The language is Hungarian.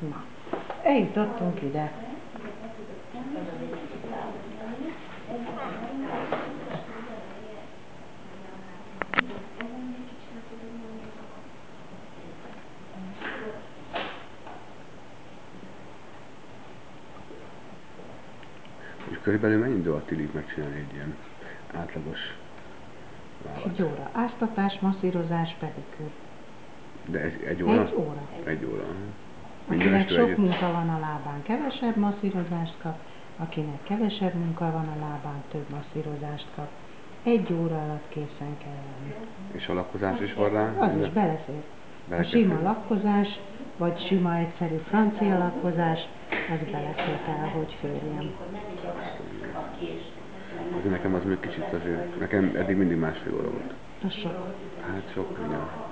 Na, eljutottunk ide. És körülbelül mennyi idő alatt illik megcsinálni egy ilyen átlagos vállat? 1 óra. Áztatás, masszírozás, pedikűr. De ez 1 óra? 1 óra. 1 óra. Akinek sok munka van a lábán, kevesebb masszírozást kap, akinek kevesebb munka van a lábán, több masszírozást kap. 1 óra alatt készen kell lenni. És a lakkozás is van rá? Az is belefér. A sima lakkozás, vagy sima egyszerű francia lakkozás, az belefér kell, hogy férjen. Azért nekem az még kicsit azért, nekem eddig mindig 1,5 óra volt. Az sok. Hát sok, ja.